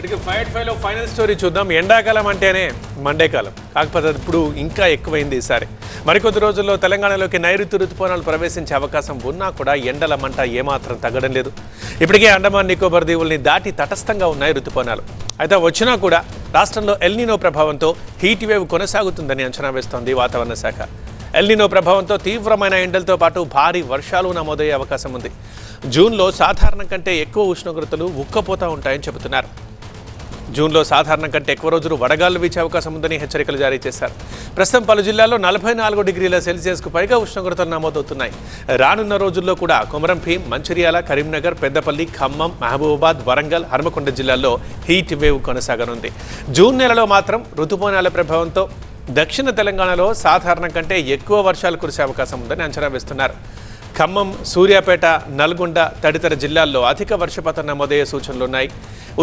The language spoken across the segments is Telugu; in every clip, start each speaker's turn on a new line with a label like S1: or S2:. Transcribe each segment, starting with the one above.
S1: అటుగా ఫైట్ ఫైవ్లో ఫైనల్ స్టోరీ చూద్దాం. ఎండాకాలం అంటేనే మండేకాలం, కాకపోతే ఇప్పుడు ఇంకా ఎక్కువైంది ఈసారి. మరికొద్ది రోజుల్లో తెలంగాణలోకి నైరుతి రుతుపవనాలు ప్రవేశించే అవకాశం ఉన్నా కూడా ఎండల మంట ఏమాత్రం తగ్గడం లేదు. ఇప్పటికే అండమాన్ నికోబార్ దీవుల్ని దాటి తటస్థంగా ఉన్నాయి రుతుపవనాలు. అయితే వచ్చినా కూడా రాష్ట్రంలో ఎల్నినో ప్రభావంతో హీట్ వేవ్ కొనసాగుతుందని అంచనా వేస్తోంది వాతావరణ శాఖ. ఎల్నినో ప్రభావంతో తీవ్రమైన ఎండలతో పాటు భారీ వర్షాలు నమోదయ్యే అవకాశం ఉంది. జూన్లో సాధారణం కంటే ఎక్కువ ఉష్ణోగ్రతలు ఉక్కపోతా ఉంటాయని చెబుతున్నారు. జూన్లో సాధారణం కంటే ఎక్కువ రోజులు వడగాళ్లు వీచే అవకాశం ఉందని హెచ్చరికలు జారీ చేశారు. ప్రస్తుతం పలు జిల్లాల్లో 44 డిగ్రీల సెల్సియస్కు పైగా ఉష్ణోగ్రతలు నమోదవుతున్నాయి. రానున్న రోజుల్లో కూడా కొమరం భీం, మంచిర్యాల, కరీంనగర్, పెద్దపల్లి, ఖమ్మం, మహబూబాబాద్, వరంగల్, హన్మకొండ జిల్లాల్లో హీట్ వేవ్ కొనసాగనుంది. జూన్ నెలలో మాత్రం రుతుపవనాల ప్రభావంతో దక్షిణ తెలంగాణలో సాధారణం కంటే ఎక్కువ వర్షాలు కురిసే అవకాశం ఉందని అంచనా వేస్తున్నారు. ఖమ్మం, సూర్యాపేట, నల్గొండ తదితర జిల్లాల్లో అధిక వర్షపాతం నమోదయ్యే సూచనలున్నాయి.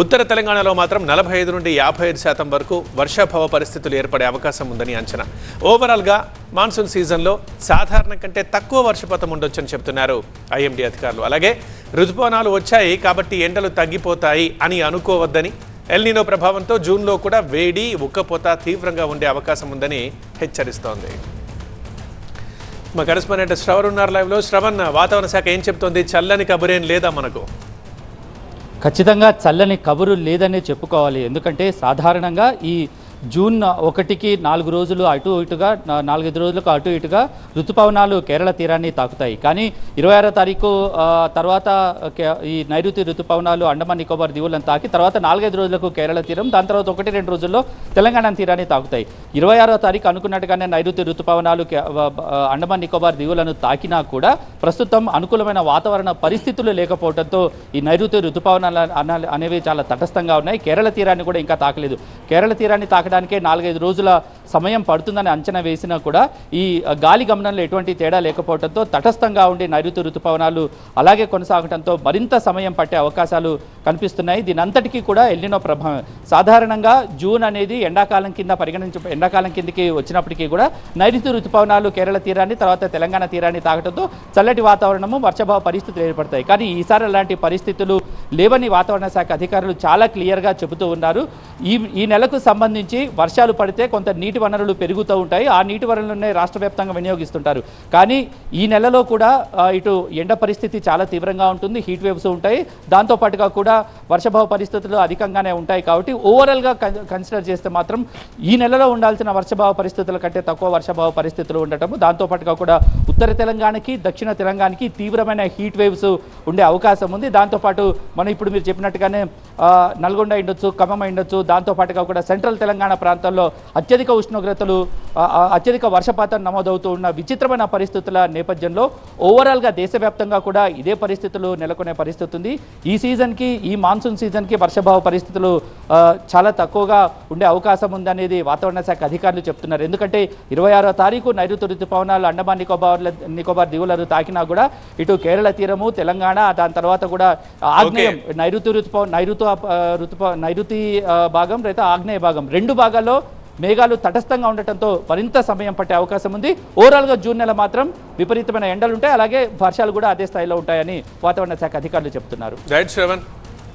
S1: ఉత్తర తెలంగాణలో మాత్రం 45 నుండి 55% వరకు వర్షాభావ పరిస్థితులు ఏర్పడే అవకాశం ఉందని అంచనా. ఓవరాల్గా మాన్సూన్ సీజన్లో సాధారణం కంటే తక్కువ వర్షపాతం ఉండొచ్చని చెబుతున్నారు ఐఎండీ అధికారులు. అలాగే రుతుపవనాలు వచ్చాయి కాబట్టి ఎండలు తగ్గిపోతాయి అని అనుకోవద్దని, ఎల్నినో ప్రభావంతో జూన్లో కూడా వేడి, ఉక్కపోత తీవ్రంగా ఉండే అవకాశం ఉందని హెచ్చరిస్తోంది. మా కరెస్పాండెంట్ శ్రవణ్ ఉన్నారు లైవ్లో. శ్రవణ్, వాతావరణ శాఖ ఏం చెప్తోంది? చల్లని కబురేం లేదా మనకు?
S2: ఖచ్చితంగా చల్లని కబురు లేదనే చెప్పుకోవాలి. ఎందుకంటే సాధారణంగా ఈ జూన్ 1కి 4 రోజులు అటు ఇటుగా 4-5 రోజులకు అటు ఇటుగా ఋతుపవనాలు కేరళ తీరాన్ని తాకుతాయి. కానీ 26వ తారీఖు తర్వాత ఈ నైరుతి ఋతుపవనాలు అండమాన్ నికోబార్ దీవులను తాకి తర్వాత 4-5 రోజులకు కేరళ తీరం, దాని తర్వాత 1-2 రోజుల్లో తెలంగాణ తీరాన్ని తాకుతాయి. 26వ తారీఖు అనుకున్నట్టుగానే నైరుతి ఋతుపవనాలు అండమాన్ నికోబార్ దీవులను తాకినా కూడా ప్రస్తుతం అనుకూలమైన వాతావరణ పరిస్థితులు లేకపోవడంతో ఈ నైరుతి ఋతుపవనాలు అనేవి చాలా తటస్థంగా ఉన్నాయి. కేరళ తీరాన్ని కూడా ఇంకా తాకలేదు. కేరళ తీరాన్ని తాకడానికే 4-5 రోజుల సమయం పడుతుందని అంచనా వేసినా కూడా ఈ గాలి గమనంలో ఎటువంటి తేడా లేకపోవడంతో తటస్థంగా ఉండి నైరుతి రుతుపవనాలు అలాగే కొనసాగడంతో మరింత సమయం పట్టే అవకాశాలు కనిపిస్తున్నాయి. దీనంతటికీ కూడా ఎల్నినో ప్రభావం. సాధారణంగా జూన్ అనేది ఎండాకాలం కిందకి వచ్చినప్పటికీ కూడా నైరుతి రుతుపవనాలు కేరళ తీరాన్ని తర్వాత తెలంగాణ తీరాన్ని తాకడంతో చల్లటి వాతావరణము, వర్షభావ పరిస్థితులు ఏర్పడతాయి. కానీ ఈసారి అలాంటి పరిస్థితులు లేవని వాతావరణ శాఖ అధికారులు చాలా క్లియర్గా చెబుతూ ఉన్నారు. ఈ నెలకు సంబంధించి వర్షాలు పడితే కొంత నీటి వనరులు పెరుగుతూ ఉంటాయి. ఆ నీటి వనరులనే రాష్ట్ర వ్యాప్తంగా వినియోగిస్తుంటారు. కానీ ఈ నెలలో కూడా ఇటు ఎండ పరిస్థితి చాలా తీవ్రంగా ఉంటుంది, హీట్ వేవ్స్ ఉంటాయి. దాంతోపాటుగా కూడా వర్షభావ పరిస్థితులు అధికంగానే ఉంటాయి. కాబట్టి ఓవరాల్గా కన్సిడర్ చేస్తే మాత్రం ఈ నెలలో ఉండాల్సిన వర్షభావ పరిస్థితుల కంటే తక్కువ వర్షభావ పరిస్థితులు ఉండటము, దాంతోపాటుగా కూడా ఉత్తర తెలంగాణకి, దక్షిణ తెలంగాణకి తీవ్రమైన హీట్ వేవ్స్ ఉండే అవకాశం ఉంది. దాంతోపాటు మనం ఇప్పుడు మీరు చెప్పినట్టుగానే నల్గొండ ఉండొచ్చు, ఖమ్మం ఉండొచ్చు, దాంతోపాటుగా కూడా సెంట్రల్ తెలంగాణ ప్రాంతాల్లో అత్యధిక ఉష్ణోగ్రతలు, అత్యధిక వర్షపాతం నమోదవుతూ ఉన్న విచిత్రమైన పరిస్థితుల నేపథ్యంలో ఓవరాల్గా దేశవ్యాప్తంగా కూడా ఇదే పరిస్థితులు నెలకొనే పరిస్థితి ఉంది. ఈ మాన్సూన్ సీజన్కి వర్షభావ పరిస్థితులు చాలా తక్కువగా ఉండే అవకాశం ఉందనేది వాతావరణ శాఖ అధికారులు చెప్తున్నారు. ఎందుకంటే 26వ తారీఖు నైరుతి రుతుపవనాలు అండమాన్ నికోబార్ దీవులను తాకినా కూడా ఇటు కేరళ తీరము, తెలంగాణ, దాని తర్వాత కూడా ఆగ్నేయం నైరుతి భాగం లేదా ఆగ్నేయ భాగం, 2 భాగాల్లో మేఘాలు తటస్థంగా ఉండటంతో మరింత సమయం పట్టే అవకాశం ఉంది. ఓవరాల్గా జూన్ నెల మాత్రం విపరీతమైన ఎండలు ఉంటాయి, అలాగే వర్షాలు కూడా అదే స్థాయిలో ఉంటాయని వాతావరణ శాఖ అధికారులు చెప్తున్నారు.